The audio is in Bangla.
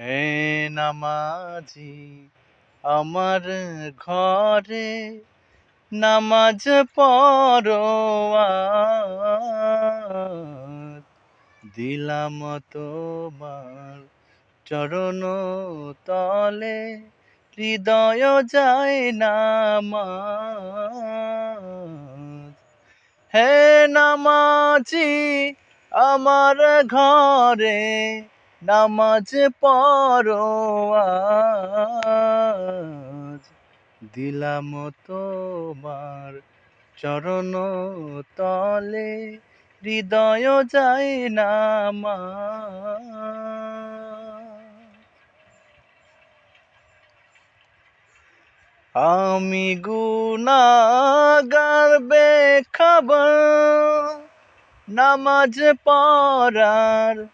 হে নামাজি আমার ঘরে নামাজ পড়ো আজ। দিলাম তোমার চরণ তলে হৃদয় যায় নামাজ। হে নামাজি আমার ঘরে নামাজ পড়ো আজ। দিলাম তোমার চরণ তলে হৃদয় যায় নামাজ। আমি গুনাহগার বেখবর নামাজ পড়ার